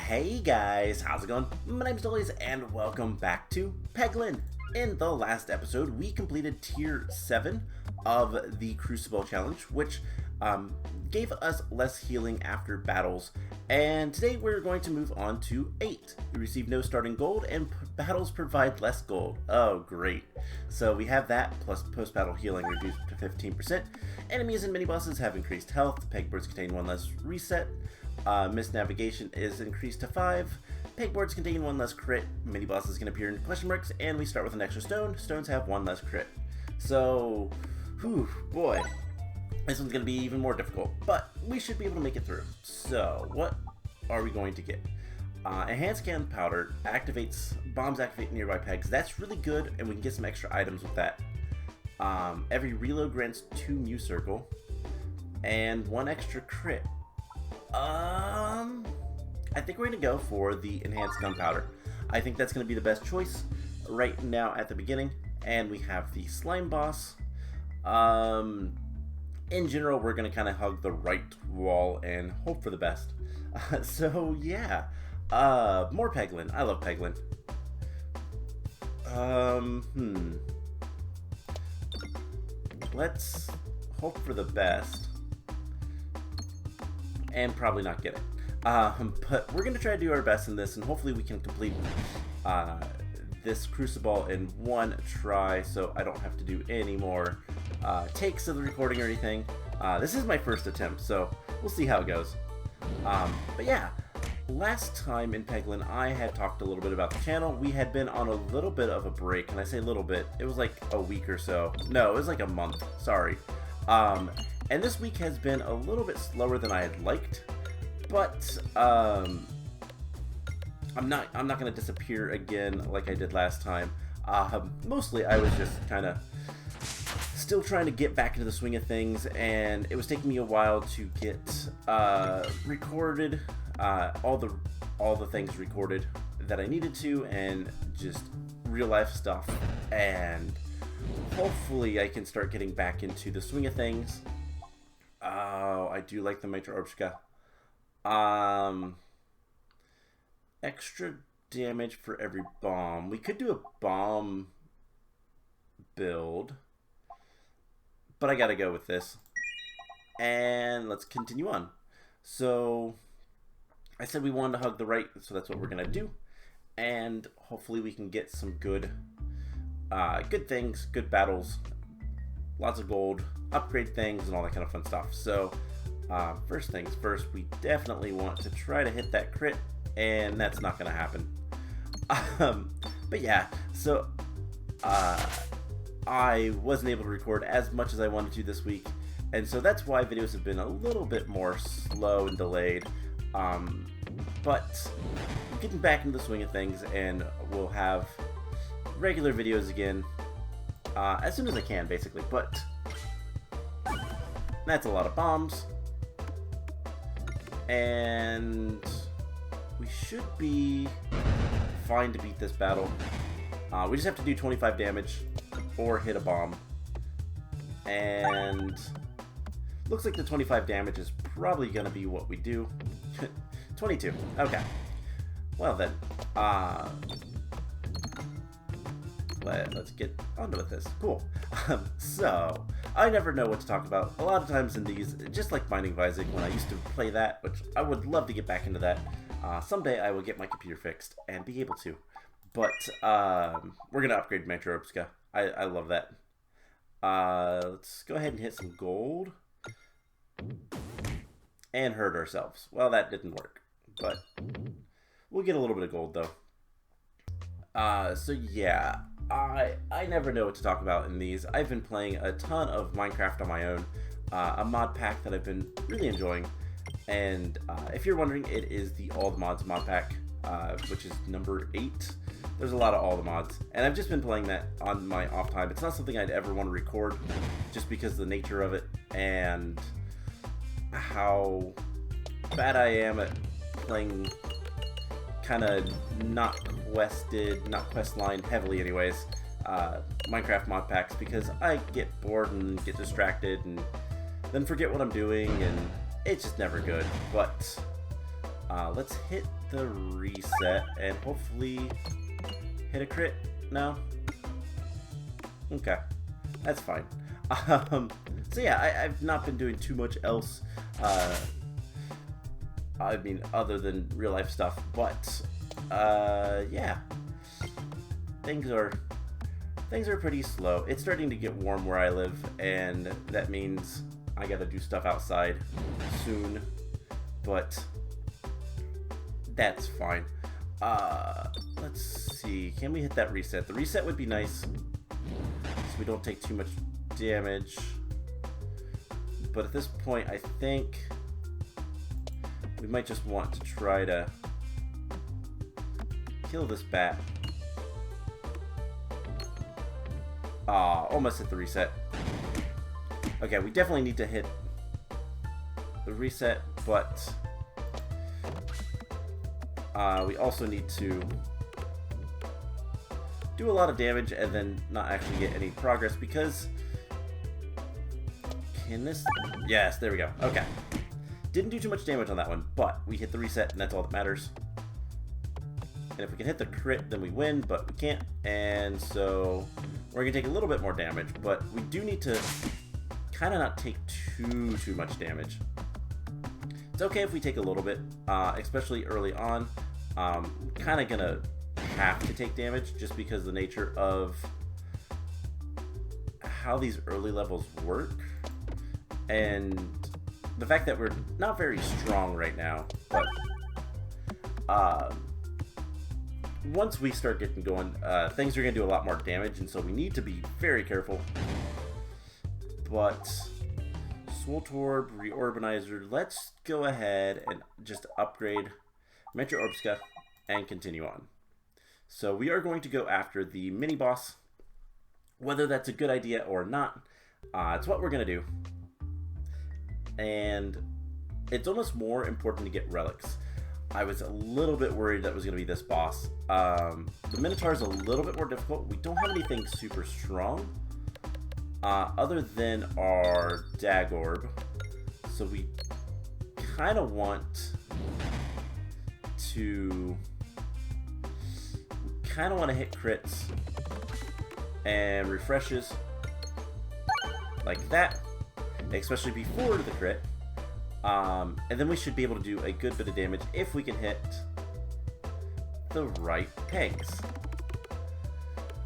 Hey guys, how's it going? My name's Dollies and welcome back to Peglin. In the last episode, we completed Tier 7 of the Cruciball challenge, which gave us less healing after battles. And today we're going to move on to 8. We receive no starting gold and battles provide less gold. Oh, great. So we have that plus post-battle healing reduced to 15%. Enemies and mini-bosses have increased health. Pegboards contain one less reset. Missed navigation is increased to 5. Pegboards contain one less crit. Mini bosses can appear in question marks, and we start with an extra stone. Stones have one less crit. So, whew, boy, this one's gonna be even more difficult, but we should be able to make it through. So, what are we going to get? Enhanced gunpowder activates bombs, activate nearby pegs. That's really good, and we can get some extra items with that. Every reload grants 2 Mew circle and 1 extra crit. I think we're going to go for the enhanced gunpowder. I think that's going to be the best choice right now at the beginning. And we have the slime boss. In general, we're going to kind of hug the right wall and hope for the best. So yeah, more Peglin. I love Peglin. Let's hope for the best. And probably not get it. But we're going to try to do our best in this, and hopefully we can complete this Cruciball in one try, so I don't have to do any more takes of the recording or anything. This is my first attempt, so we'll see how it goes. But yeah, last time in Peglin, I had talked a little bit about the channel. We had been on a little bit of a break, and I say a little bit, it was like a week or so. No, it was like a month, sorry. And this week has been a little bit slower than I had liked, but I'm not gonna disappear again like I did last time. Mostly I was just kind of still trying to get back into the swing of things, and it was taking me a while to get recorded, all the things recorded that I needed to, and just real life stuff, and hopefully I can start getting back into the swing of things. Oh, I do like the Mitra Orbska. Extra damage for every bomb. We could do a bomb build, but I gotta go with this. And let's continue on. So, I said we wanted to hug the right, so that's what we're gonna do. And hopefully we can get some good things, good battles, lots of gold, upgrade things, and all that kind of fun stuff. So, first things first, we definitely want to try to hit that crit, and that's not going to happen. But yeah, so I wasn't able to record as much as I wanted to this week, and so that's why videos have been a little bit more slow and delayed. But getting back into the swing of things, and we'll have regular videos again as soon as I can, basically. But that's a lot of bombs, and we should be fine to beat this battle. We just have to do 25 damage or hit a bomb, and looks like the 25 damage is probably gonna be what we do. 22. Okay. Well then, let's get onto with this. Cool. So, I never know what to talk about. A lot of times in these, just like Binding of Isaac, when I used to play that, which I would love to get back into that. Someday I will get my computer fixed and be able to. But, we're going to upgrade Mitra Orbska. I love that. Let's go ahead and hit some gold. And hurt ourselves. Well, that didn't work. But, we'll get a little bit of gold, though. So yeah, I never know what to talk about in these. I've been playing a ton of Minecraft on my own, a mod pack that I've been really enjoying, and if you're wondering, it is the All the Mods mod pack, which is number 8. There's a lot of all the mods, and I've just been playing that on my off time. It's not something I'd ever want to record, just because of the nature of it, and how bad I am at playing kind of not quest line heavily anyways, Minecraft mod packs, because I get bored and get distracted and then forget what I'm doing, and it's just never good. But Let's hit the reset and hopefully hit a crit. No? Okay. That's fine. So yeah, I've not been doing too much else. I mean, other than real life stuff, but yeah, things are pretty slow. It's starting to get warm where I live, and that means I gotta do stuff outside soon, but that's fine. Let's see, can we hit that reset? The reset would be nice, so we don't take too much damage, but at this point I think we might just want to try to kill this bat. Almost hit the reset. Okay, we definitely need to hit the reset, but we also need to do a lot of damage and then not actually get any progress because... Can this... Yes, there we go. Okay. Didn't do too much damage on that one, but we hit the reset and that's all that matters. And if we can hit the crit, then we win, but we can't. And so we're going to take a little bit more damage, but we do need to kind of not take too much damage. It's okay if we take a little bit, especially early on. Kind of going to have to take damage just because of the nature of how these early levels work. And the fact that we're not very strong right now, but once we start getting going, things are going to do a lot more damage, and so we need to be very careful. But Swolt Orb, Reorbanizer, let's go ahead and just upgrade Metro Orbska and continue on. So we are going to go after the mini-boss. Whether that's a good idea or not, it's what we're going to do. And it's almost more important to get relics. I was a little bit worried that was going to be this boss. The Minotaur is a little bit more difficult. We don't have anything super strong other than our Dag Orb. So we kind of want to hit crits and refreshes like that, especially before the crit. And then we should be able to do a good bit of damage if we can hit the right pegs.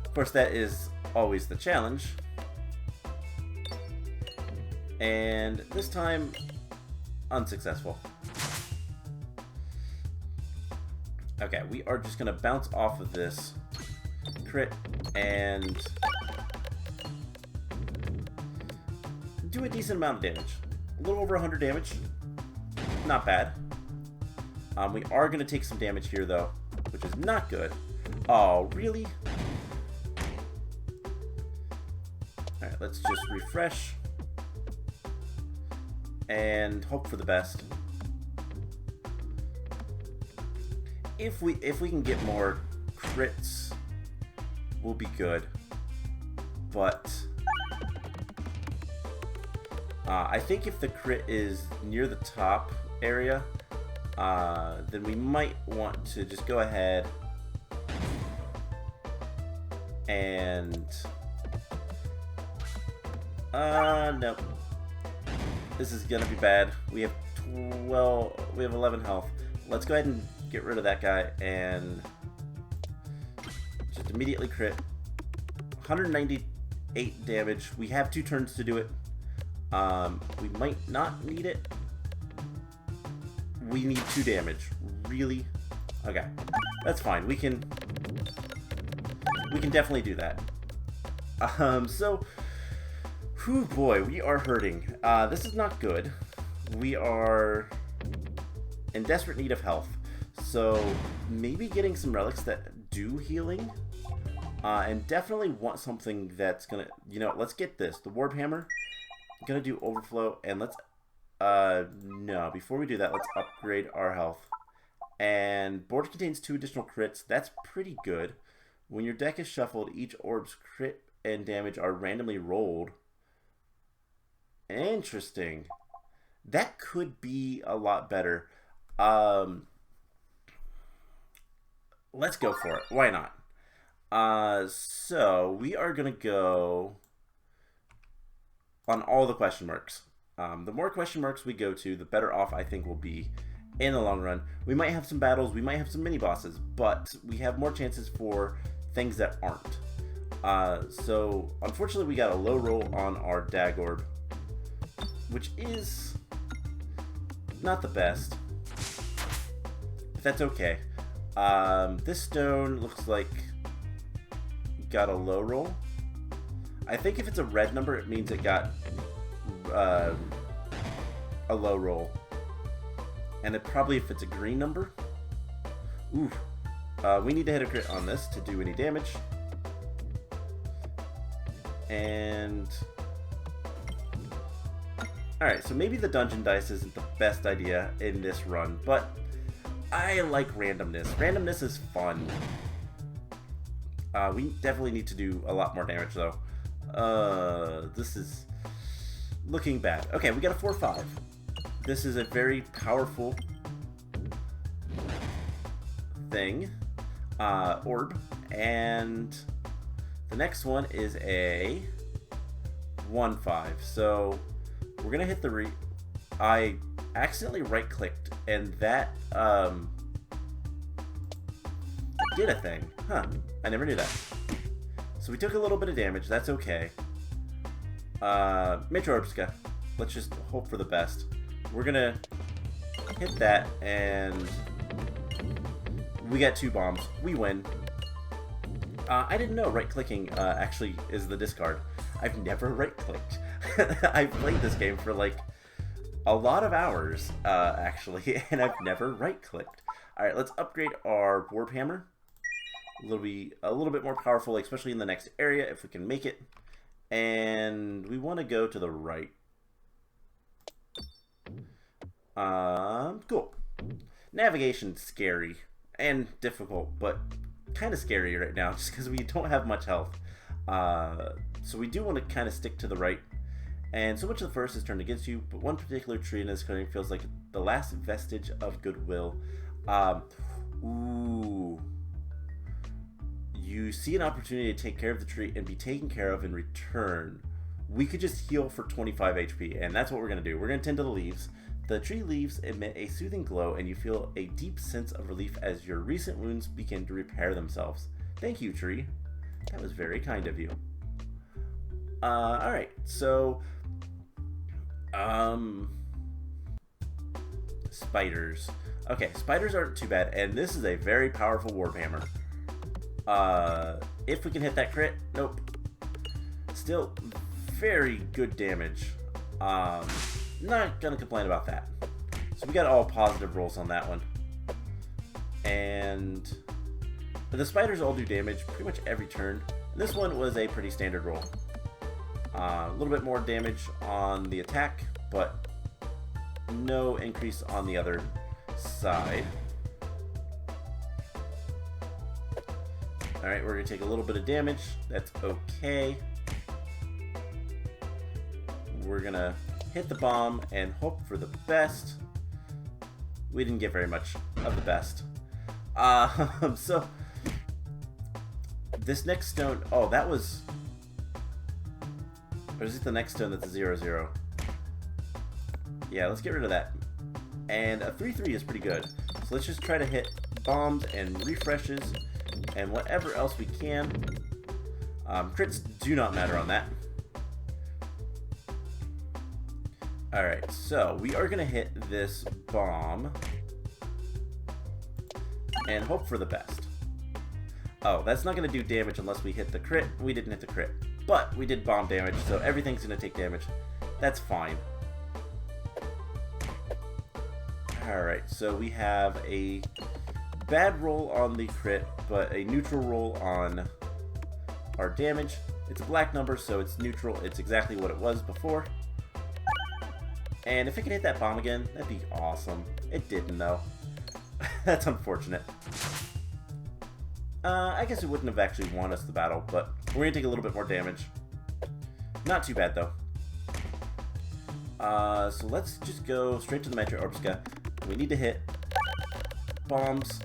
Of course, that is always the challenge. And this time, unsuccessful. Okay, we are just going to bounce off of this crit and do a decent amount of damage. A little over 100 damage. Not bad. We are going to take some damage here, though, which is not good. Oh, really? Alright, let's just refresh and hope for the best. If we can get more crits, we'll be good. But I think if the crit is near the top area, then we might want to just go ahead and no. This is gonna be bad. We have 11 health. Let's go ahead and get rid of that guy and just immediately crit. 198 damage. We have 2 turns to do it. We might not need it. We need 2 damage. Really? Okay. That's fine. We can definitely do that. So, whew, boy, we are hurting. This is not good. We are in desperate need of health. So, maybe getting some relics that do healing. And definitely want something that's gonna, let's get this. The Warp Hammer. I'm gonna do overflow, and let's no, before we do that, let's upgrade our health. And board contains 2 additional crits. That's pretty good. When your deck is shuffled, each orb's crit and damage are randomly rolled. Interesting. That could be a lot better. let's go for it. Why not? So we are gonna go on all the question marks. The more question marks we go to, the better off I think we'll be in the long run. We might have some battles, we might have some mini bosses, but we have more chances for things that aren't. So unfortunately we got a low roll on our dag orb, which is not the best, but that's okay. This stone looks like got a low roll. I think if it's a red number, it means it got a low roll. And it probably, if it's a green number, ooh, we need to hit a crit on this to do any damage. And alright, so maybe the dungeon dice isn't the best idea in this run, but I like randomness. Randomness is fun. We definitely need to do a lot more damage, though. This is looking bad. Okay, we got a 4-5. This is a very powerful thing. Orb. And the next one is a 1-5. So we're gonna hit the I accidentally right-clicked, and that did a thing. Huh. I never knew that. So we took a little bit of damage. That's okay. Orbska. Let's just hope for the best. We're gonna hit that, and we got 2 bombs. We win. I didn't know right-clicking actually is the discard. I've never right-clicked. I've played this game for like a lot of hours, actually, and I've never right-clicked. Alright, let's upgrade our Warp Hammer. A little bit more powerful, especially in the next area, if we can make it. And we want to go to the right. Cool. Navigation's scary and difficult, but kind of scary right now, just because we don't have much health. So we do want to kind of stick to the right. And so much of the first is turned against you, but one particular tree in this clearing feels like the last vestige of goodwill. Ooh. You see an opportunity to take care of the tree and be taken care of in return. We could just heal for 25 HP, and that's what we're going to do. We're going to tend to the leaves. The tree leaves emit a soothing glow, and you feel a deep sense of relief as your recent wounds begin to repair themselves. Thank you, tree. That was very kind of you. Alright, so spiders. Okay, spiders aren't too bad, and this is a very powerful Warp Hammer. If we can hit that crit, nope. Still very good damage. Not gonna complain about that. So we got all positive rolls on that one. And the spiders all do damage pretty much every turn. And this one was a pretty standard roll. A little bit more damage on the attack, but no increase on the other side. Alright, we're going to take a little bit of damage. That's okay. We're going to hit the bomb and hope for the best. We didn't get very much of the best. So, this next stone... Oh, that was... Or is it the next stone that's a 0-0? Yeah, let's get rid of that. And a 3-3 is pretty good. So let's just try to hit bombs and refreshes and whatever else we can. Crits do not matter on that. Alright, so we are going to hit this bomb and hope for the best. Oh, that's not going to do damage unless we hit the crit. We didn't hit the crit. But we did bomb damage, so everything's going to take damage. That's fine. Alright, so we have a bad roll on the crit, but a neutral roll on our damage. It's a black number, so it's neutral. It's exactly what it was before. And if it could hit that bomb again, that'd be awesome. It didn't, though. That's unfortunate. I guess it wouldn't have actually won us the battle, but we're going to take a little bit more damage. Not too bad, though. So let's just go straight to the Orbska. We need to hit bombs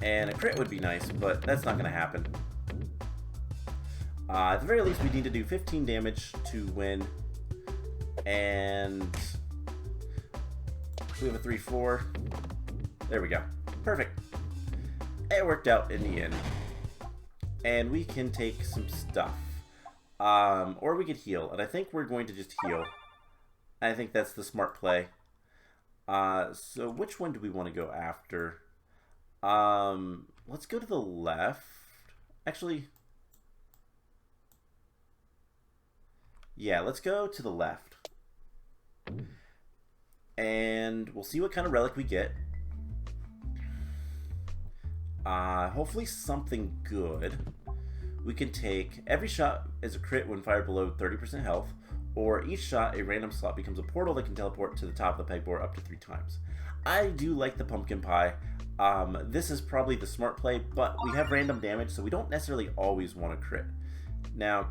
And a crit would be nice, but that's not going to happen. At the very least, we need to do 15 damage to win. And we have a 3-4. There we go. Perfect. It worked out in the end. And we can take some stuff. Or we could heal. And I think we're going to just heal. I think that's the smart play. So which one do we want to go after? Let's go to the left. Actually, yeah, let's go to the left. And we'll see what kind of relic we get. Hopefully something good. We can take every shot is a crit when fired below 30% health, or each shot a random slot becomes a portal that can teleport to the top of the pegboard up to 3 times. I do like the pumpkin pie. This is probably the smart play, but we have random damage, so we don't necessarily always want to crit. Now,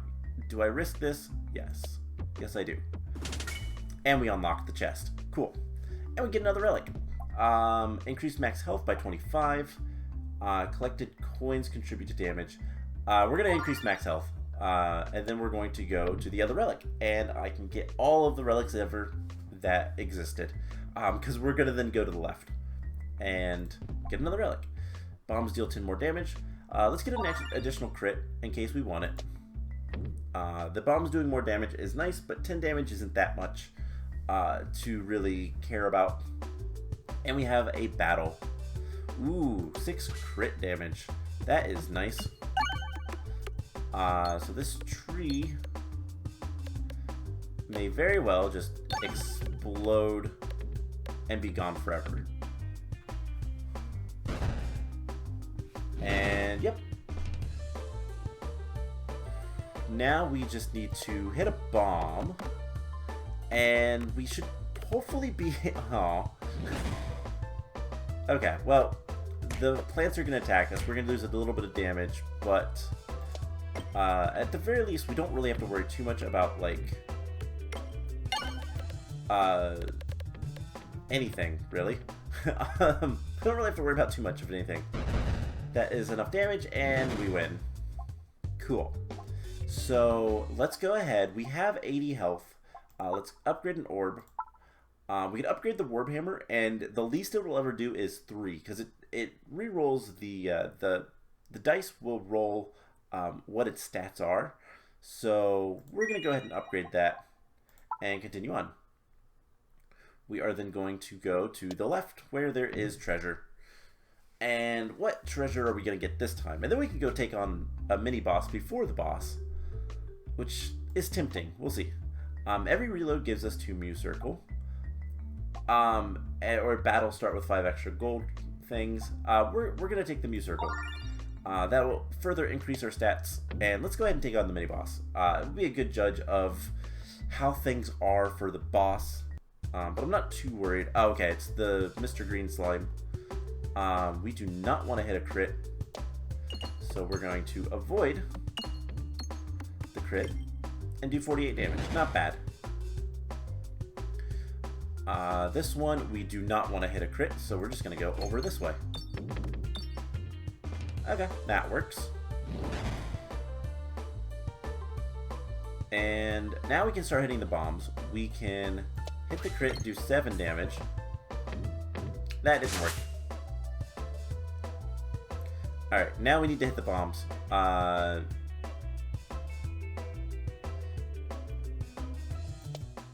do I risk this? Yes. Yes, I do. And we unlock the chest. Cool. And we get another relic. Increased max health by 25. Collected coins contribute to damage. We're going to increase max health. And then we're going to go to the other relic. And I can get all of the relics ever that existed. Because we're going to then go to the left. And get another relic. Bombs deal 10 more damage. Let's get an additional crit in case we want it. The bombs doing more damage is nice, but 10 damage isn't that much to really care about. And we have a battle. Ooh, 6 crit damage. That is nice. So this tree may very well just explode and be gone forever. And yep. Now we just need to hit a bomb. And we should hopefully be... Oh. Okay, well, the plants are going to attack us. We're going to lose a little bit of damage, but at the very least, we don't really have to worry too much about, like, anything, really. We don't really have to worry about too much of anything. That is enough damage, and we win. Cool. So, let's go ahead. We have 80 health. Let's upgrade an orb. We can upgrade the Warhammer, and the least it will ever do is 3, because it re-rolls the dice will roll what its stats are. So we're going to go ahead and upgrade that and continue on. We are then going to go to the left where there is treasure. And what treasure are we going to get this time? And then we can go take on a mini-boss before the boss, which is tempting. We'll see. Every reload gives us 2 Mew Circle. Or battle start with 5 extra gold things. We're going to take the Mew Circle. That will further increase our stats. And let's go ahead and take on the mini-boss. It will be a good judge of how things are for the boss. But I'm not too worried. Oh, okay, it's the Mr. Green Slime. We do not want to hit a crit. So we're going to avoid the crit and do 48 damage. Not bad. This one, we do not want to hit a crit, so we're just going to go over this way. Okay, that works. And now we can start hitting the bombs. We can hit the crit, do 7 damage. That didn't work. Alright, now we need to hit the bombs.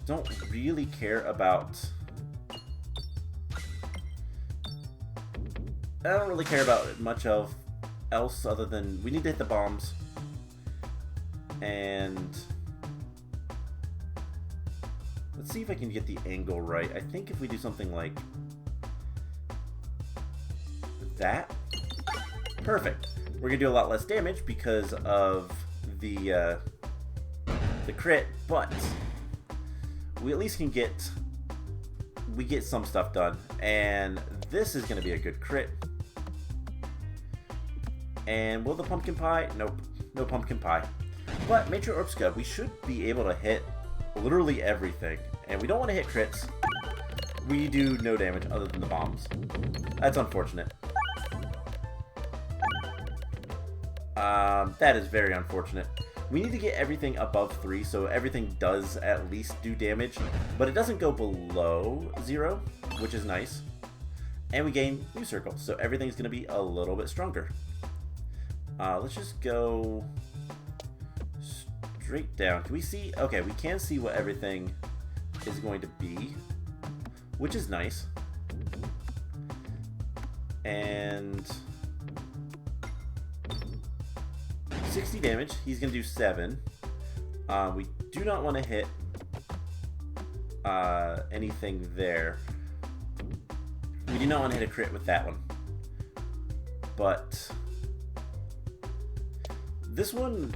Don't really care about... I don't really care about much else other than we need to hit the bombs. And... let's see if I can get the angle right. I think if we do something like... that... perfect. We're going to do a lot less damage because of the crit, but... we at least can get some stuff done, and this is going to be a good crit. And will the pumpkin pie? Nope, no pumpkin pie. But Major Orbska, we should be able to hit literally everything, and we don't want to hit crits. We do no damage other than the bombs. That's unfortunate. That is very unfortunate. We need to get everything above 3, so everything does at least do damage, but it doesn't go below 0, which is nice. And we gain new circles, so everything's going to be a little bit stronger. Let's just go straight down. Can we see? Okay, we can see what everything is going to be, which is nice. And 60 damage. He's going to do 7. We do not want to hit anything there. We do not want to hit a crit with that one. But this one,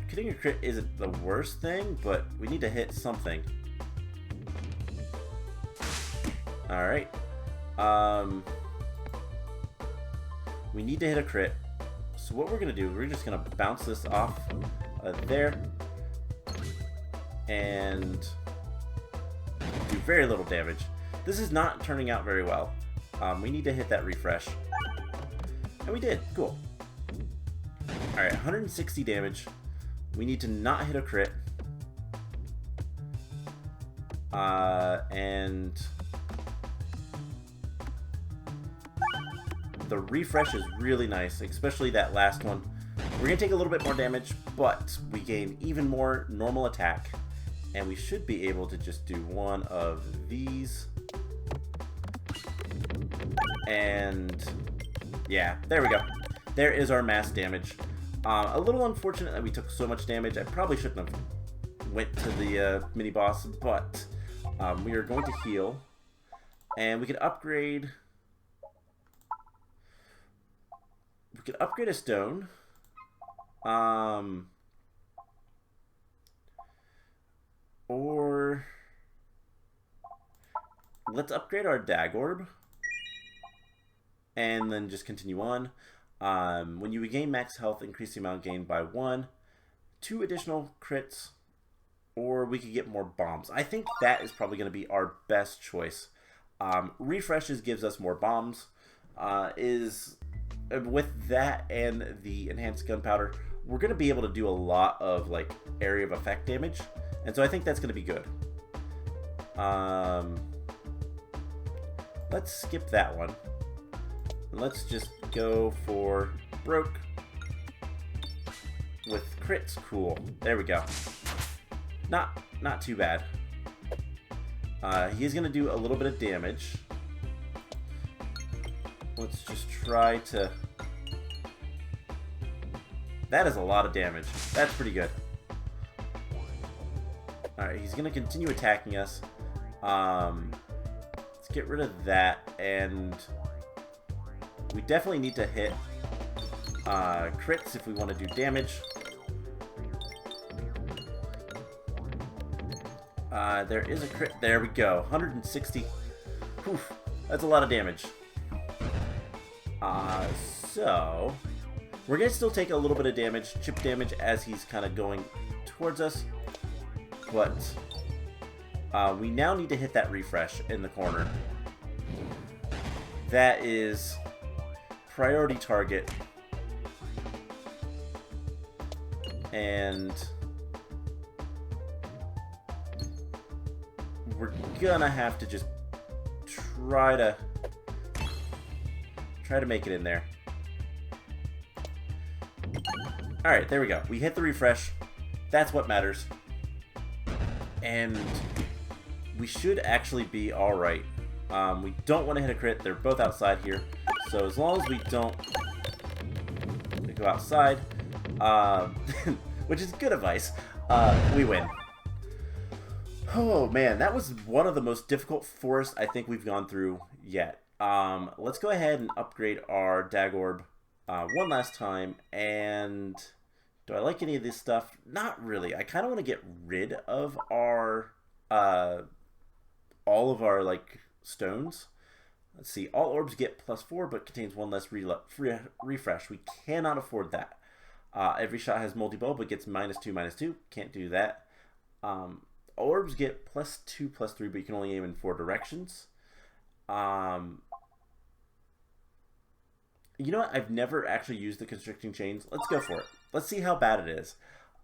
hitting a crit isn't the worst thing, but we need to hit something. Alright. We need to hit a crit. So what we're going to do, we're just going to bounce this off there. And do very little damage. This is not turning out very well. We need to hit that refresh. And we did. Cool. Alright, 160 damage. We need to not hit a crit. And the refresh is really nice, especially that last one. We're going to take a little bit more damage, but we gain even more normal attack. And we should be able to just do one of these. And yeah, there we go. There is our mass damage. A little unfortunate that we took so much damage. I probably shouldn't have went to the mini boss, but we are going to heal. And we can upgrade. We could upgrade a stone. Or let's upgrade our dag orb. And then just continue on. When you regain max health, increase the amount gained by 1. 2 additional crits. Or we could get more bombs. I think that is probably going to be our best choice. Refreshes gives us more bombs. With that and the enhanced gunpowder, we're going to be able to do a lot of like area of effect damage, and so I think that's going to be good. Let's skip that one. Let's just go for broke with crits. Cool. There we go. Not too bad. He's going to do a little bit of damage. Let's just try to... That is a lot of damage. That's pretty good. Alright, he's going to continue attacking us. Let's get rid of that. And we definitely need to hit crits if we want to do damage. There is a crit. There we go. 160. Oof, that's a lot of damage. So we're going to still take a little bit of damage, chip damage, as he's kind of going towards us. But we now need to hit that refresh in the corner. That is priority target. And we're gonna have to just try to make it in there. Alright, there we go. We hit the refresh. That's what matters. And we should actually be alright. We don't want to hit a crit. They're both outside here. So as long as we don't go outside, which is good advice, we win. Oh man, that was one of the most difficult forests I think we've gone through yet. Let's go ahead and upgrade our dag orb one last time. And do I like any of this stuff? Not really. I kind of want to get rid of our all of our like stones. Let's see. All orbs get +4, but contains 1 less refresh. We cannot afford that. Every shot has multi-bow, but gets -2/-2. Can't do that. Orbs get +2/+3, but you can only aim in 4 directions. You know what? I've never actually used the constricting chains. Let's go for it. Let's see how bad it is.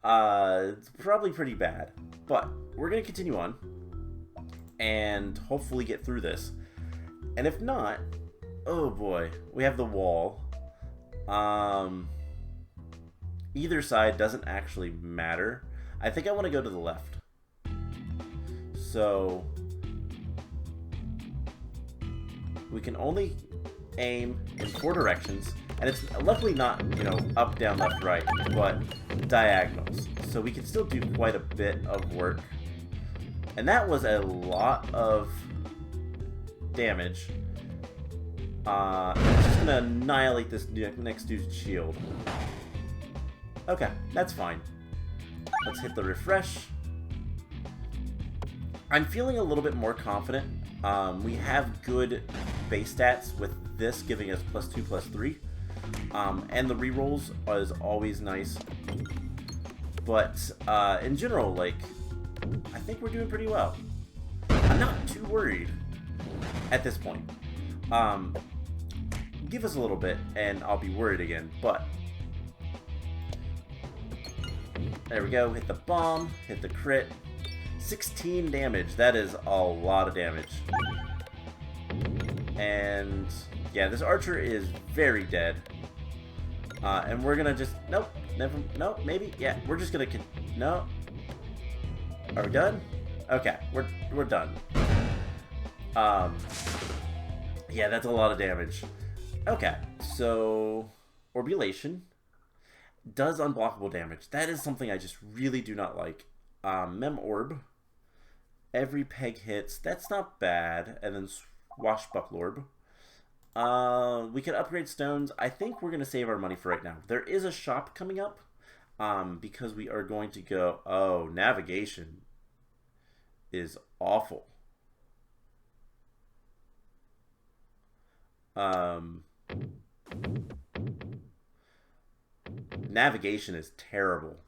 It's probably pretty bad. But we're going to continue on. And hopefully get through this. And if not... Oh boy. We have the wall. Either side doesn't actually matter. I think I want to go to the left. So... we can only aim in 4 directions, and it's luckily not, you know, up, down, left, right, but diagonals. So we can still do quite a bit of work. And that was a lot of damage. It's just gonna annihilate this next dude's shield. Okay, that's fine. Let's hit the refresh. I'm feeling a little bit more confident. We have good base stats with this giving us +2, +3. And the rerolls is always nice. But in general, like, I think we're doing pretty well. I'm not too worried at this point. Give us a little bit and I'll be worried again, but there we go. Hit the bomb, hit the crit. 16 damage. That is a lot of damage. And yeah, this archer is very dead. And we're gonna just nope, maybe yeah. We're just gonna no. Are we done? Okay, we're done. Yeah, that's a lot of damage. Okay, so Orbulation does unblockable damage. That is something I just really do not like. Mem Orb. Every peg hits. That's not bad. And then Swashbuckle Orb. We can upgrade stones. I think we're going to save our money for right now. There is a shop coming up. Because we are going to go... Oh, navigation is awful. Navigation is terrible.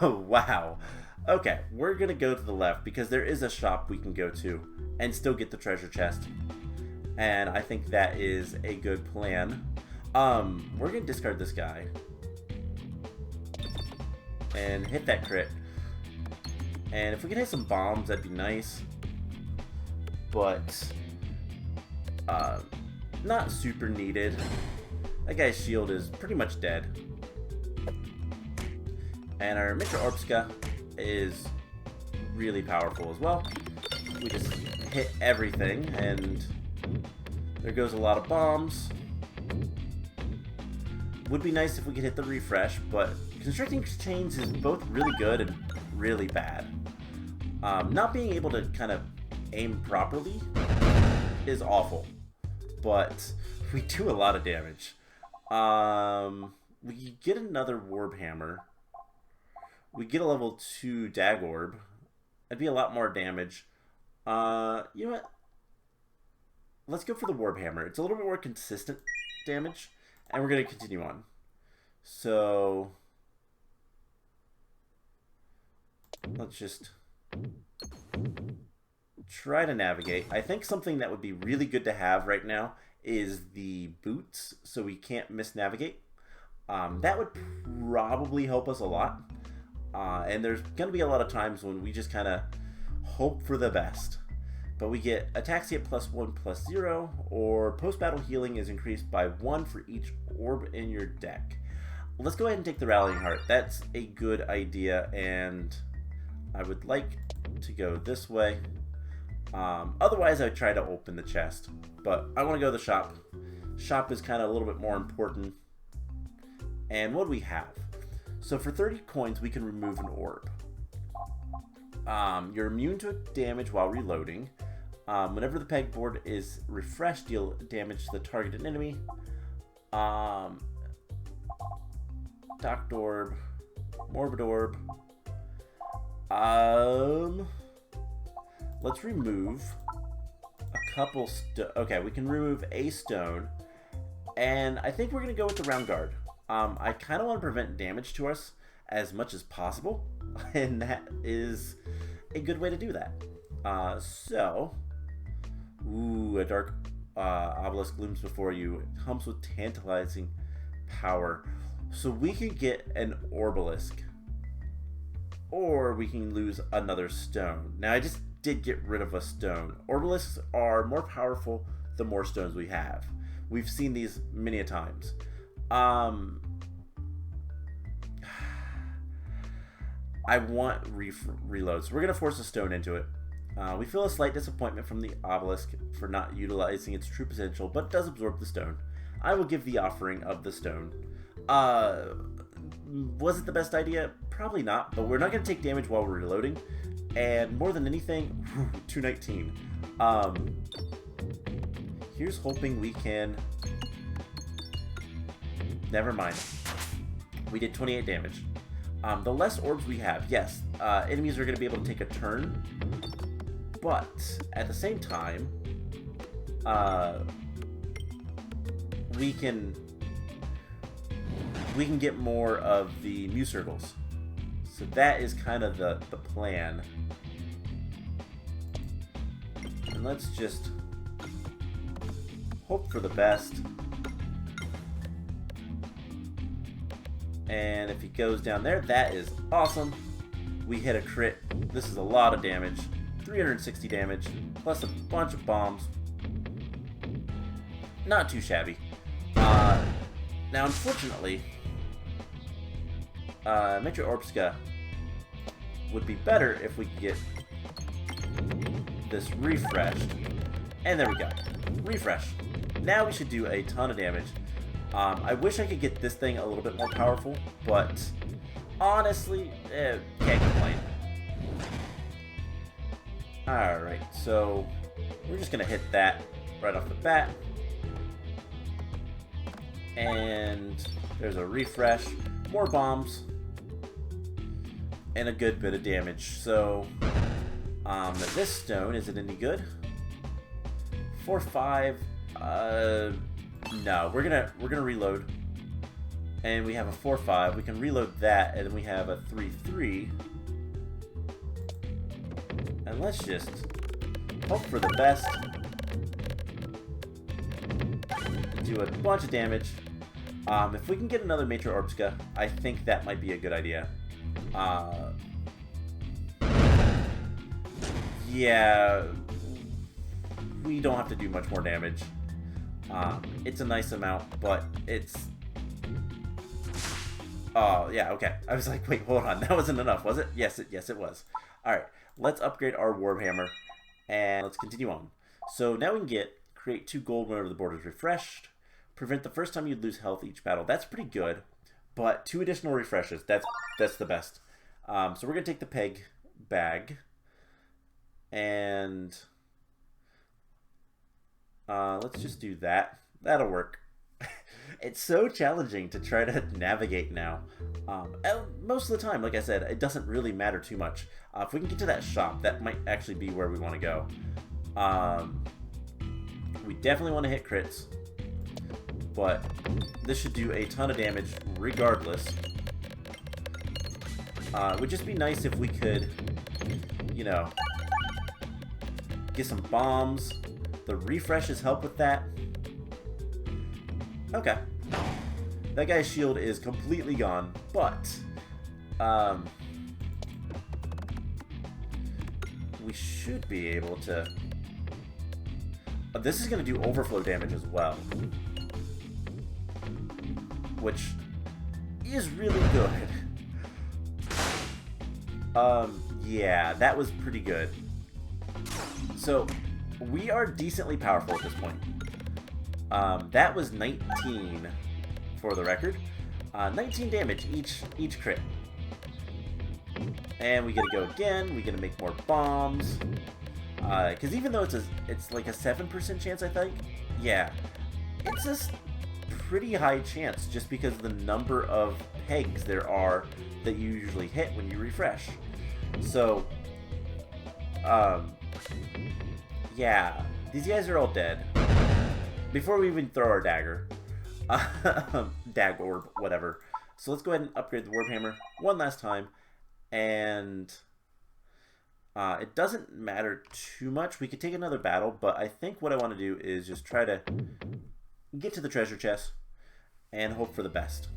Oh, wow. Okay, we're going to go to the left because there is a shop we can go to and still get the treasure chest. And I think that is a good plan. We're going to discard this guy. And hit that crit. And if we can hit some bombs, that'd be nice. But, not super needed. That guy's shield is pretty much dead. And our Mitra Orpska is really powerful as well. We just hit everything, and there goes a lot of bombs. Would be nice if we could hit the refresh, but Constricting Chains is both really good and really bad. Not being able to kind of aim properly is awful, but we do a lot of damage. We get another Warhammer. We get a level 2 Dag Orb. That'd be a lot more damage. You know what? Let's go for the Warhammer. It's a little bit more consistent damage, and we're going to continue on. So, let's just try to navigate. I think something that would be really good to have right now is the boots, so we can't misnavigate. That would probably help us a lot. And there's going to be a lot of times when we just kind of hope for the best. But we get Ataxia +1/+0, or post-battle healing is increased by 1 for each orb in your deck. Let's go ahead and take the Rallying Heart. That's a good idea, and I would like to go this way. Otherwise, I would try to open the chest. But I want to go to the shop. Shop is kind of a little bit more important. And what do we have? So for 30 coins, we can remove an orb. You're immune to damage while reloading. Whenever the pegboard is refreshed, deal damage to the targeted enemy. Docked Orb. Morbid Orb. Let's remove a couple okay, we can remove a stone. And I think we're going to go with the Round Guard. I kind of want to prevent damage to us as much as possible, and that is a good way to do that. Ooh, a dark obelisk looms before you. It comes with tantalizing power. So we can get an orbelisk, or we can lose another stone. Now I just did get rid of a stone. Orbelisks are more powerful the more stones we have. We've seen these many a times. I want reloads. We're going to force a stone into it. We feel a slight disappointment from the obelisk for not utilizing its true potential, but it does absorb the stone. I will give the offering of the stone. Was it the best idea? Probably not, but we're not going to take damage while we're reloading. And more than anything, 219. Here's hoping we can... Never mind. We did 28 damage. The less orbs we have, yes, enemies are going to be able to take a turn. But, at the same time, we can get more of the Mew Circles. So that is kind of the plan. And let's just hope for the best. And if he goes down there, that is awesome. We hit a crit. This is a lot of damage. 360 damage, plus a bunch of bombs. Not too shabby. Now, unfortunately, Metro Orbska would be better if we could get this refreshed. And there we go. Refresh. Now we should do a ton of damage. I wish I could get this thing a little bit more powerful, but honestly, can't complain. Alright, so we're just going to hit that right off the bat. And there's a refresh, more bombs, and a good bit of damage. So, this stone, is it any good? 4-5, no, we're gonna reload. And we have a 4-5, we can reload that, and then we have a 3-3. And let's just hope for the best. Do a bunch of damage. If we can get another Matro Orbska, I think that might be a good idea. Yeah, we don't have to do much more damage. It's a nice amount, but it's... Oh, yeah, okay. I was like, wait, hold on. That wasn't enough, was it? Yes, it was. Alright, let's upgrade our Warhammer, and let's continue on. So now we can create 2 gold whenever the board is refreshed. Prevent the first time you'd lose health each battle. That's pretty good, but 2 additional refreshes. That's the best. So we're going to take the peg bag, and let's just do that. That'll work. It's so challenging to try to navigate now. Most of the time, like I said, it doesn't really matter too much. If we can get to that shop, that might actually be where we want to go. We definitely want to hit crits, but this should do a ton of damage regardless. It would just be nice if we could, you know, get some bombs. The refreshes help with that. Okay. That guy's shield is completely gone, but we should be able to... This is going to do overflow damage as well, which is really good. Yeah, that was pretty good. So, we are decently powerful at this point. That was 19 for the record. 19 damage each crit. And we gotta go again. We gotta make more bombs. Because even though it's like a 7% chance, I think. Yeah, it's a pretty high chance just because of the number of pegs there are that you usually hit when you refresh. So, yeah, these guys are all dead. Before we even throw our dagger. Dag orb, whatever. So let's go ahead and upgrade the Warhammer one last time. And It doesn't matter too much. We could take another battle, but I think what I want to do is just try to get to the treasure chest and hope for the best.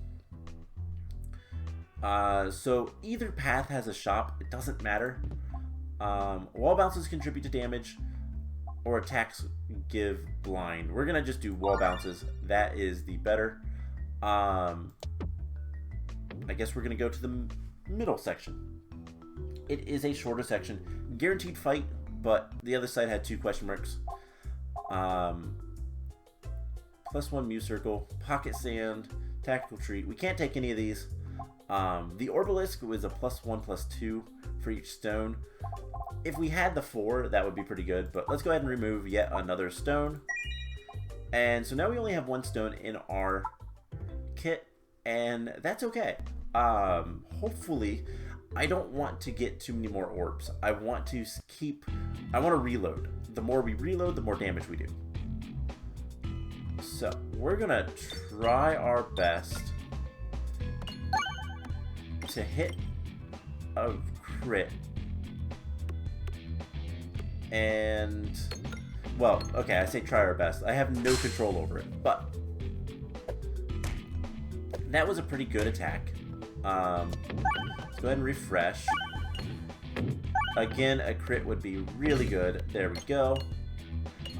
So either path has a shop. It doesn't matter. Wall bounces contribute to damage, or attacks give blind. We're gonna just do wall bounces. That is the better. I guess we're gonna go to the middle section. It is a shorter section. Guaranteed fight, but the other side had 2 question marks. +1 Mew Circle, Pocket Sand, Tactical Treat. We can't take any of these. The Orbalisk was a +1/+2 for each stone. If we had the 4, that would be pretty good, but let's go ahead and remove yet another stone. And so now we only have 1 stone in our kit, and that's okay. Hopefully, I don't want to get too many more orbs. I want to reload. The more we reload, the more damage we do. So, we're gonna try our best to hit a crit. And, well, okay, I say try our best. I have no control over it, but that was a pretty good attack. Let's go ahead and refresh. Again, a crit would be really good. There we go.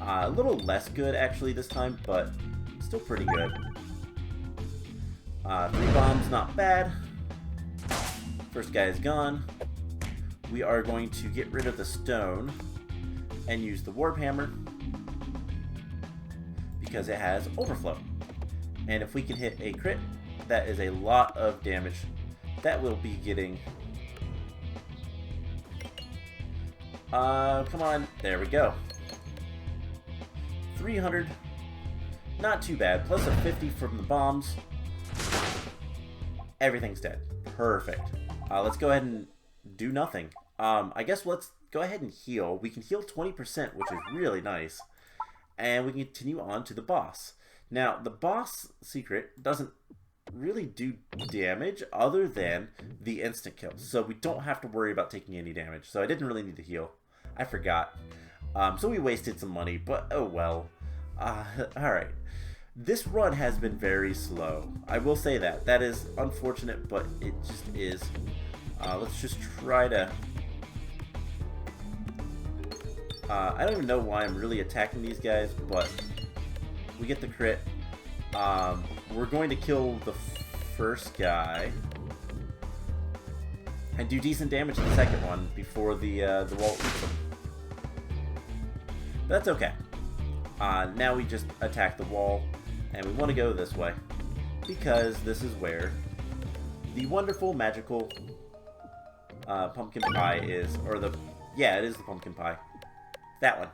A little less good, actually, this time, but still pretty good. 3 bombs, not bad. First guy is gone. We are going to get rid of the stone and use the warp hammer because it has overflow. And if we can hit a crit, that is a lot of damage that we'll be getting. Come on, there we go. 300, not too bad, plus a 50 from the bombs. Everything's dead. Perfect. Let's go ahead and do nothing. I guess let's go ahead and heal. We can heal 20%, which is really nice. And we can continue on to the boss. Now, the boss secret doesn't really do damage other than the instant kills. So we don't have to worry about taking any damage. So I didn't really need to heal. I forgot. So we wasted some money, but oh well. Alright. This run has been very slow. I will say that. That is unfortunate, but it just is. Let's just try to... I don't even know why I'm really attacking these guys, but we get the crit. We're going to kill the first guy and do decent damage to the second one before the wall eats him. That's okay. Now we just attack the wall, and we want to go this way because this is where the wonderful, magical pumpkin pie is, or yeah, it is the pumpkin pie. That one.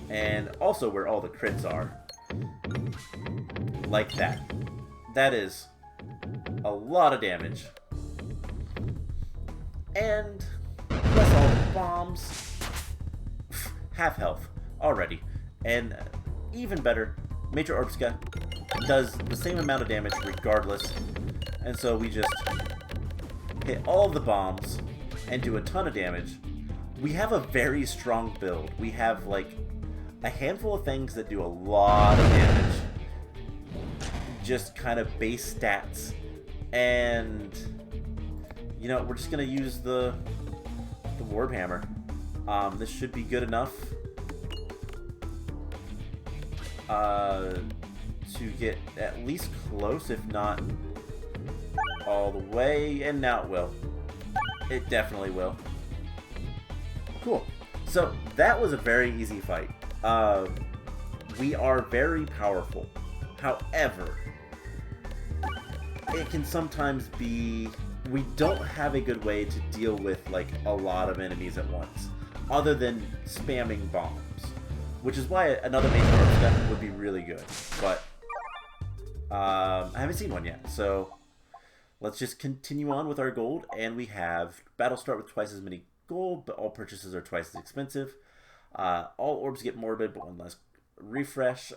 And also where all the crits are. Like that. That is a lot of damage. And plus all the bombs. Half health already. And even better, Major Orbska does the same amount of damage regardless. And so we just hit all the bombs and do a ton of damage. We have a very strong build. We have like a handful of things that do a lot of damage. Just kind of base stats. And you know, we're just gonna use the warp hammer. This should be good enough to get at least close, if not all the way. And now it will. It definitely will. Cool. So that was a very easy fight. We are very powerful. However, it can sometimes be... we don't have a good way to deal with like a lot of enemies at once, other than spamming bombs. Which is why another major orb step would be really good. But I haven't seen one yet, so let's just continue on with our gold. And we have battle start with twice as many gold, but all purchases are twice as expensive. All orbs get morbid, but one less refresh.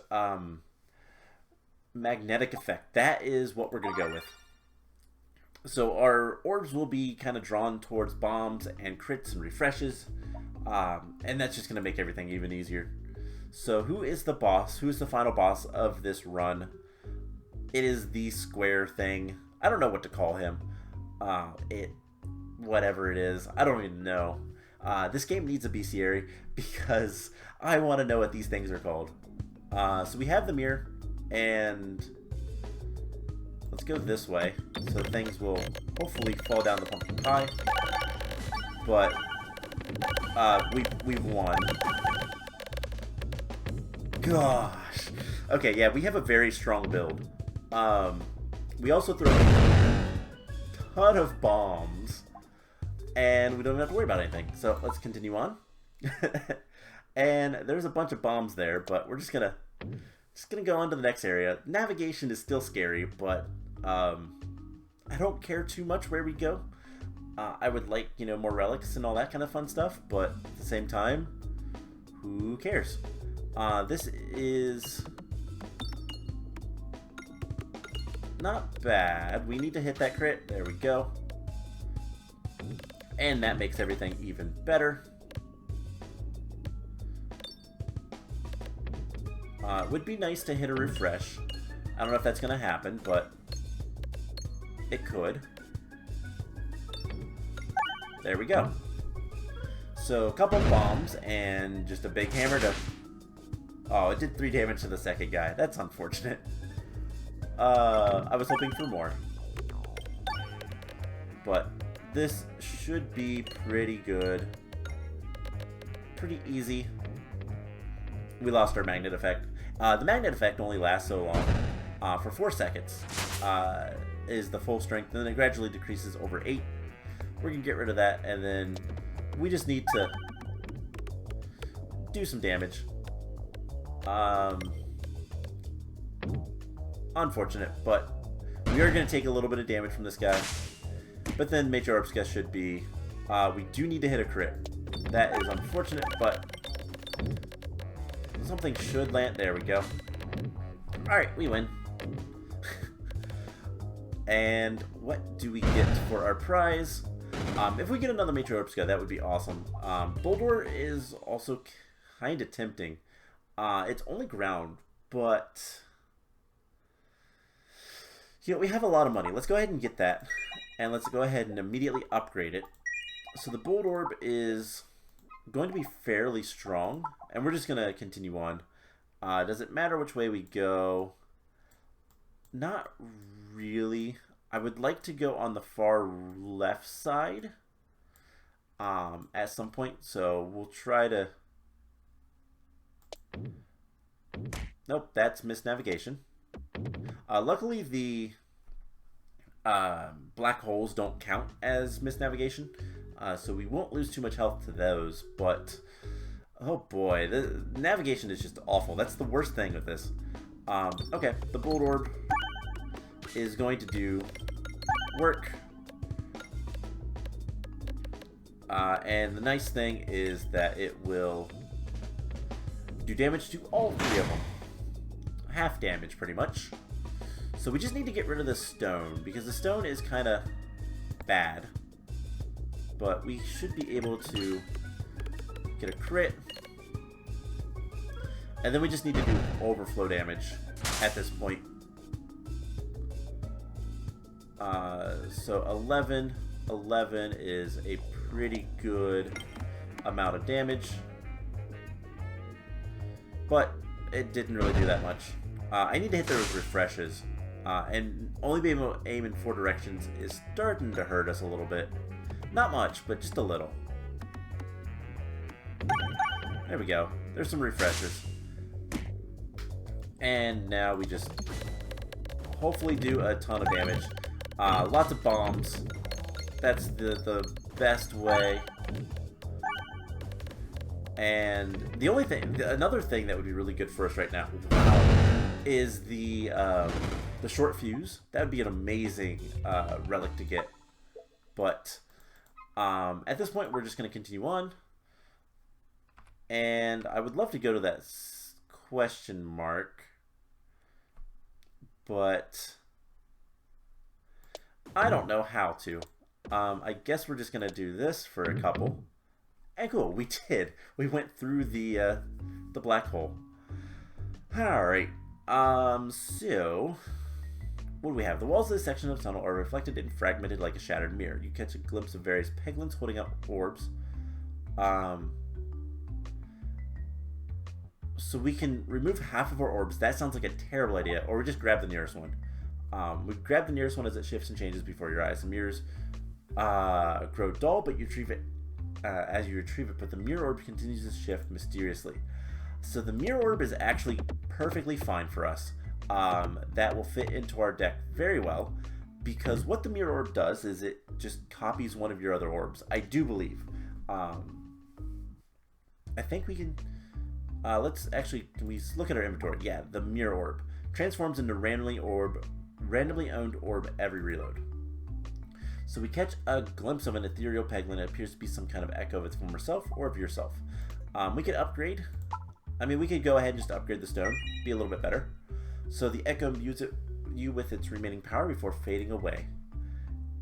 Magnetic effect. That is what we're going to go with. So our orbs will be kind of drawn towards bombs and crits and refreshes, and that's just going to make everything even easier. So who is the boss? Who is the final boss of this run? It is the square thing. I don't know what to call him. Whatever it is, I don't even know. This game needs a bestiary because I want to know what these things are called. So we have the mirror, and let's go this way, so things will hopefully fall down the pumpkin pie. But we've won. Gosh. Okay, yeah, we have a very strong build. We also throw a ton of bombs, and we don't have to worry about anything. So let's continue on. And there's a bunch of bombs there, but we're just gonna go on to the next area. Navigation is still scary, but I don't care too much where we go. I would like, more relics and all that kind of fun stuff, but at the same time, who cares? This is not bad. We need to hit that crit. There we go. And that makes everything even better. It would be nice to hit a refresh. I don't know if that's going to happen, but it could. There we go. So a couple bombs and just a big hammer to... Oh, it did 3 damage to the second guy. That's unfortunate. I was hoping for more. But this should be pretty good. Pretty easy. We lost our magnet effect. The magnet effect only lasts so long. For 4 seconds is the full strength, and then it gradually decreases over 8. We're going to get rid of that, and then we just need to do some damage. Unfortunate, but we are going to take a little bit of damage from this guy. But then Major Orbs guess should be... we do need to hit a crit. That is unfortunate, but something should land. There we go. Alright, we win. And what do we get for our prize? If we get another Major Orbs guy, that would be awesome. Boulder is also kind of tempting. It's only ground, but... we have a lot of money. Let's go ahead and get that. And let's go ahead and immediately upgrade it. So the Bold Orb is going to be fairly strong. And we're just going to continue on. Does it matter which way we go? Not really. I would like to go on the far left side at some point. So we'll try to... Nope, that's missed navigation. Luckily, the black holes don't count as missed navigation, so we won't lose too much health to those, but oh boy, the navigation is just awful. That's the worst thing with this. Okay, the Bold Orb is going to do work. And the nice thing is that it will do damage to all 3 of them. Half damage, pretty much. So we just need to get rid of the stone, because the stone is kind of bad. But we should be able to get a crit. And then we just need to do overflow damage at this point. So 11 is a pretty good amount of damage. But it didn't really do that much. I need to hit those refreshes. And only being able to aim in 4 directions is starting to hurt us a little bit. Not much, but just a little. There we go. There's some refreshes. And now we just hopefully do a ton of damage. Lots of bombs. That's the best way. And the only thing, another thing that would be really good for us right now, is the short fuse. That would be an amazing relic to get. But at this point, we're just going to continue on. And I would love to go to that question mark. But I don't know how to. I guess we're just gonna do this for a couple. And cool, we did. We went through the black hole. Alright. So what do we have? The walls of this section of the tunnel are reflected and fragmented like a shattered mirror. You catch a glimpse of various Peglins holding up orbs. So we can remove half of our orbs. That sounds like a terrible idea. Or we just grab the nearest one. We grab the nearest one as it shifts and changes before your eyes. The mirrors grow dull, but you retrieve it as you retrieve it. But the mirror orb continues to shift mysteriously. So the mirror orb is actually perfectly fine for us. That will fit into our deck very well, because what the mirror orb does is it just copies one of your other orbs. I do believe. I think we can. Let's actually. Can we look at our inventory? Yeah, the mirror orb transforms into randomly owned orb every reload. So we catch a glimpse of an ethereal Peglin. It appears to be some kind of echo of its former self or of yourself. We could upgrade. I mean, we could go ahead and just upgrade the stone, be a little bit better. So the echo imbues you with its remaining power before fading away.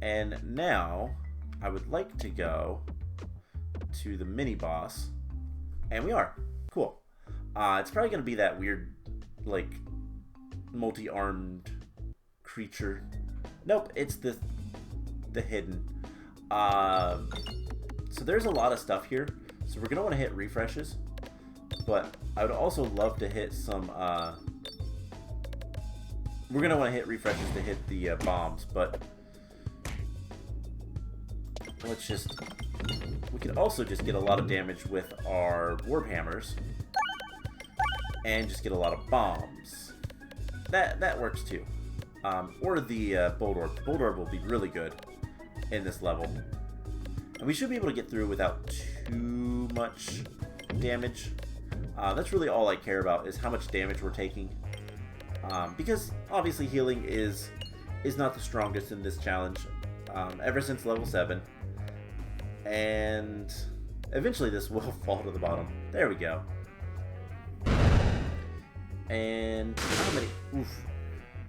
And now, I would like to go to the mini boss, and we are. Cool. It's probably going to be that weird, like, multi-armed creature. Nope, it's the hidden. So there's a lot of stuff here. So we're going to want to hit refreshes. But I would also love to hit some, we're going to want to hit refreshes to hit the bombs, but let's just, we can also just get a lot of damage with our warp hammers, and just get a lot of bombs. That works too. Or the bolt orb. The bolt orb will be really good in this level. And we should be able to get through without too much damage. That's really all I care about, is how much damage we're taking. Because obviously healing is not the strongest in this challenge, ever since level 7. And eventually this will fall to the bottom. There we go. And how many? Oof.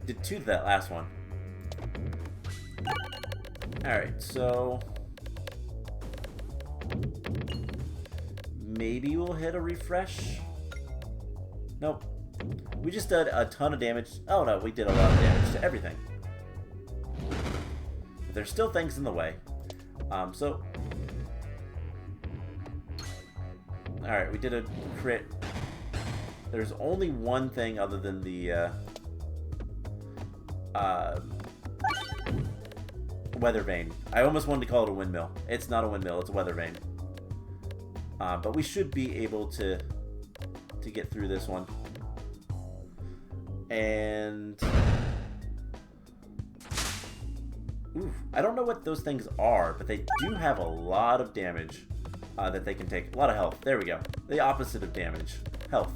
Did 2 to that last one. Alright, so maybe we'll hit a refresh. Nope. We just did a ton of damage. Oh no, we did a lot of damage to everything. But there's still things in the way. So alright, we did a crit. There's only one thing other than the weather vane. I almost wanted to call it a windmill. It's not a windmill, it's a weather vane. But we should be able to get through this one. And oof, I don't know what those things are, but they do have a lot of damage that they can take. A lot of health. There we go. The opposite of damage. Health.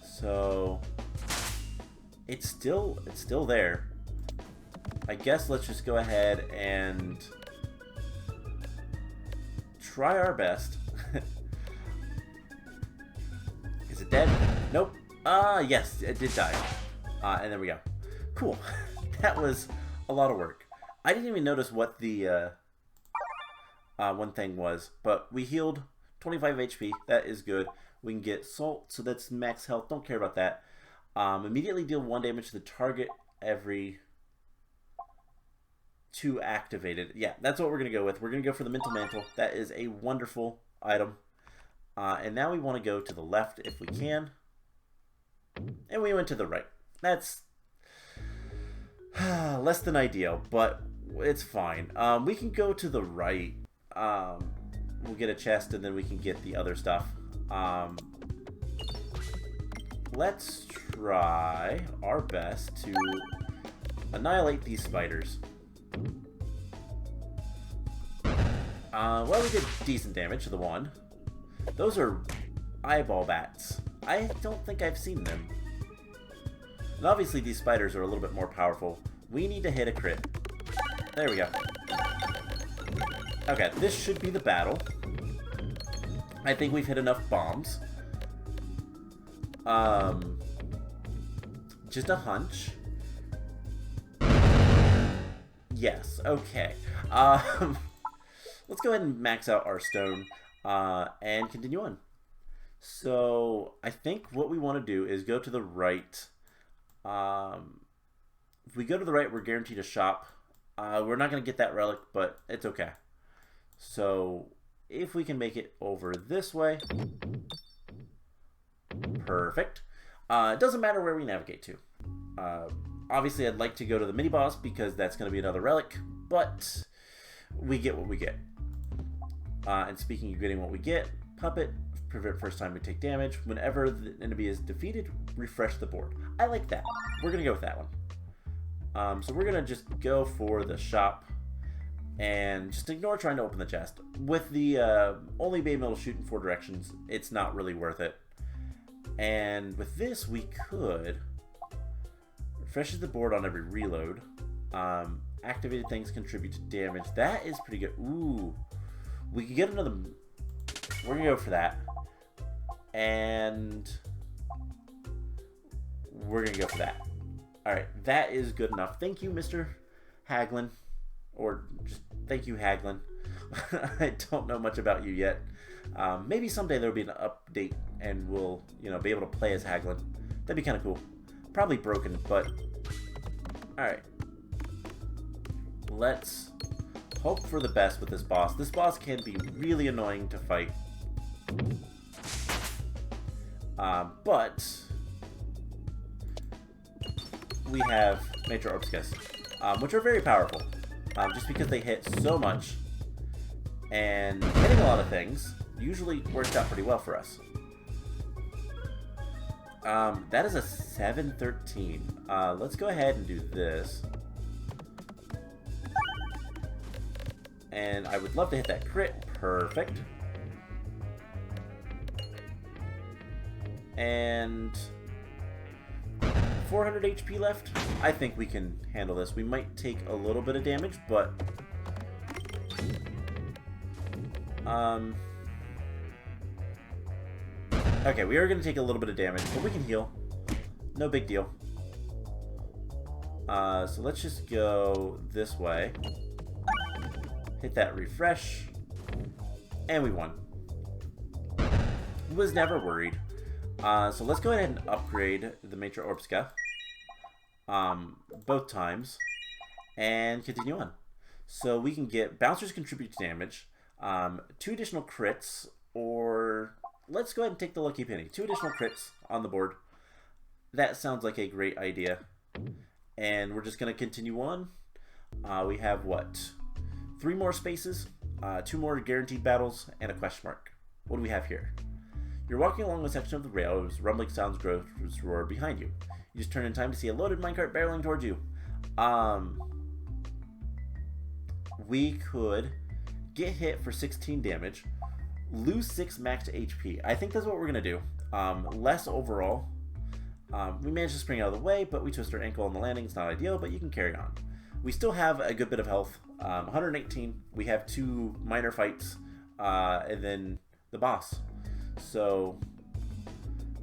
So it's still there. I guess let's just go ahead and try our best. Is it dead? Nope. Yes, it did die. And there we go. Cool. That was a lot of work. I didn't even notice what the one thing was, but we healed 25 HP. That is good. We can get salt, so that's max health. Don't care about that. Immediately deal 1 damage to the target every 2 activated. Yeah, that's what we're going to go with. We're going to go for the Mental Mantle. That is a wonderful item. And now we want to go to the left if we can. And we went to the right. That's less than ideal, but it's fine. We can go to the right. We'll get a chest and then we can get the other stuff. Let's try our best to annihilate these spiders. Well, we did decent damage to the one. Those are eyeball bats. I don't think I've seen them. And obviously these spiders are a little bit more powerful. We need to hit a crit. There we go. Okay, this should be the battle. I think we've hit enough bombs. Just a hunch. Yes, okay. Let's go ahead and max out our stone and continue on. So I think what we want to do is go to the right. If we go to the right, we're guaranteed a shop. We're not going to get that relic, but it's okay. So if we can make it over this way, perfect. It doesn't matter where we navigate to. Obviously, I'd like to go to the mini boss because that's going to be another relic, but we get what we get. And speaking of getting what we get, Puppet, prevent first time we take damage. Whenever the enemy is defeated, refresh the board. I like that. We're going to go with that one. So we're going to just go for the shop and just ignore trying to open the chest. With the only being able to shoot in 4 directions, it's not really worth it. And with this, we could refreshes the board on every reload. Activated things contribute to damage. That is pretty good. Ooh. We could get another... We're going to go for that. And we're going to go for that. Alright, that is good enough. Thank you, Mr. Haglin. Or just thank you, Haglin. I don't know much about you yet. Maybe someday there'll be an update and we'll, be able to play as Haglin. That'd be kind of cool. Probably broken, but... Alright. Let's hope for the best with this boss. This boss can be really annoying to fight. But... we have Major Orbs, which are very powerful. Just because they hit so much. And hitting a lot of things usually works out pretty well for us. That is a 713. Let's go ahead and do this. And I would love to hit that crit. Perfect. And 400 HP left. I think we can handle this. We might take a little bit of damage, but... Okay, we are going to take a little bit of damage, but we can heal. No big deal. So let's just go this way. Hit that refresh. And we won. Was never worried. So let's go ahead and upgrade the Major Orbska. Both times. And continue on. So we can get bouncers contribute to damage. 2 additional crits, or let's go ahead and take the lucky penny. 2 additional crits on the board. That sounds like a great idea. And we're just going to continue on. We have what? 3 more spaces, 2 more guaranteed battles, and a question mark. What do we have here? You're walking along a section of the rail as rumbling sounds roar behind you. You just turn in time to see a loaded minecart barreling towards you. We could get hit for 16 damage, lose 6 max HP. I think that's what we're going to do. Less overall. We managed to spring out of the way, but we twist our ankle on the landing. It's not ideal, but you can carry on. We still have a good bit of health. 118. We have 2 minor fights, and then the boss. So,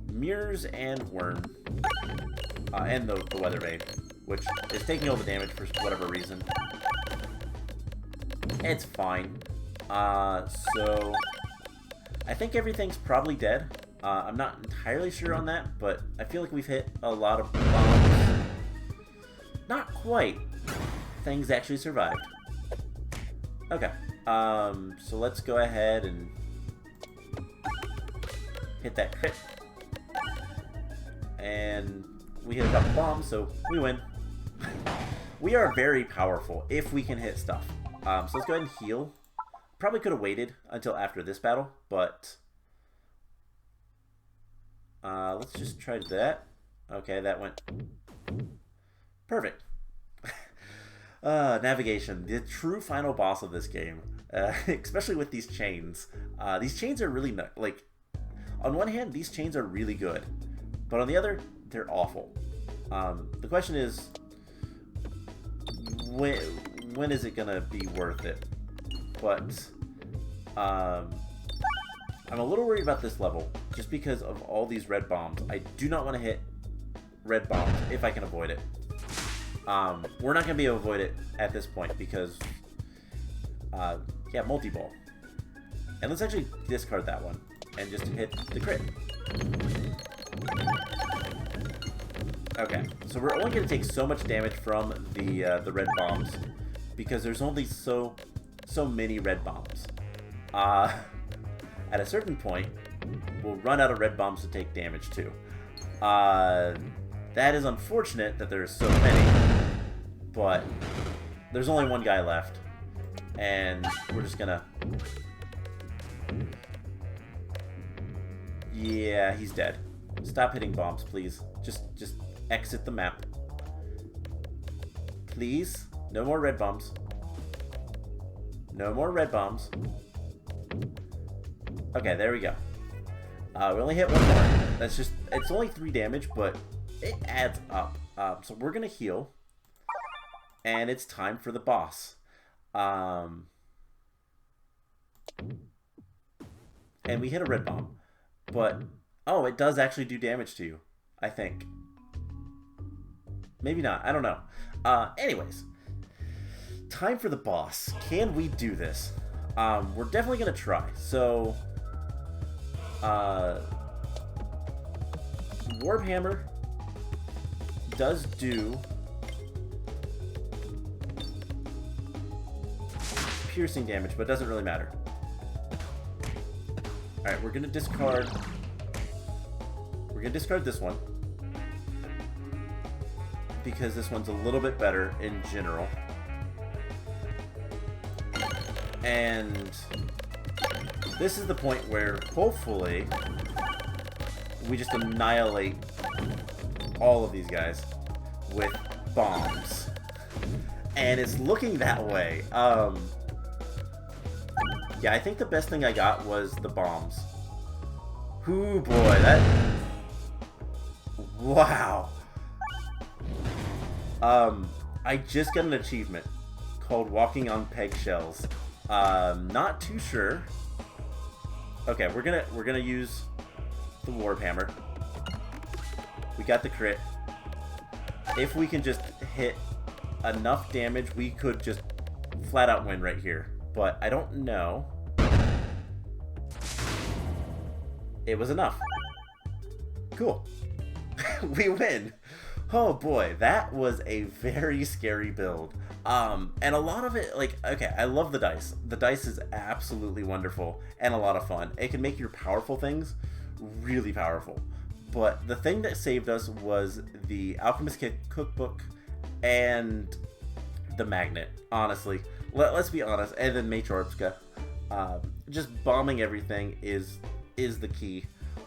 Mirrors and Worm, and the Weather Vane, which is taking all the damage for whatever reason. It's fine. So, I think everything's probably dead. I'm not entirely sure on that, but I feel like we've hit a lot of bombs. Not quite. Things actually survived. Okay. So let's go ahead and hit that crit. And we hit a couple bombs, so we win. We are very powerful if we can hit stuff. So let's go ahead and heal. Probably could have waited until after this battle, but let's just try that. Okay, that went perfect. Navigation, the true final boss of this game, especially with these chains. These chains are really like, on one hand, these chains are really good, but on the other, they're awful. The question is, when is it gonna be worth it? But I'm a little worried about this level just because of all these red bombs. I do not want to hit red bombs if I can avoid it. We're not going to be able to avoid it at this point because, yeah, multi-ball. And let's actually discard that one and just hit the crit. Okay, so we're only going to take so much damage from the red bombs because there's only so many red bombs. At a certain point, we'll run out of red bombs to take damage too. That is unfortunate that there's so many, but there's only one guy left, and we're just gonna... Yeah, he's dead. Stop hitting bombs, please. Just exit the map. Please. No more red bombs. No more red bombs. Okay, there we go. We only hit one more. That's just... It's only 3 damage, but it adds up. So we're gonna heal. And it's time for the boss. And we hit a red bomb. But... Oh, it does actually do damage to you. I think. Maybe not. I don't know. Anyways. Time for the boss. Can we do this? We're definitely gonna try. So... Warhammer does do piercing damage, but it doesn't really matter. Alright, we're gonna discard... We're gonna discard this one. Because this one's a little bit better in general. And... This is the point where, hopefully, we just annihilate all of these guys with bombs. And it's looking that way. Yeah, I think the best thing I got was the bombs. Ooh, boy, that... Wow. I just got an achievement called Walking on Peggshells. Not too sure. Okay, we're gonna use the Warhammer. We got the crit. If we can just hit enough damage, we could just flat out win right here. But I don't know. It was enough. Cool. We win. Oh boy, that was a very scary build. And a lot of it, like, okay, I love the dice. The dice is absolutely wonderful and a lot of fun. It can make your powerful things really powerful. But the thing that saved us was the Alchemist Cookbook and the magnet, honestly. Let's be honest. And then Matrorpska. Just bombing everything is the key.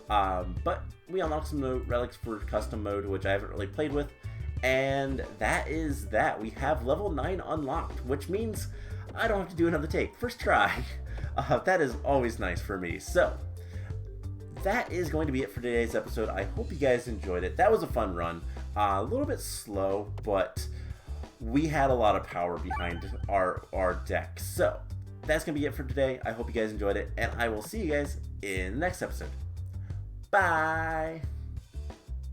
But we unlocked some relics for custom mode, which I haven't really played with. And that is that. We have level 9 unlocked, which means I don't have to do another take. First try. That is always nice for me. So, that is going to be it for today's episode. I hope you guys enjoyed it. That was a fun run. A little bit slow, but we had a lot of power behind our deck. So, that's going to be it for today. I hope you guys enjoyed it, and I will see you guys in the next episode. Bye!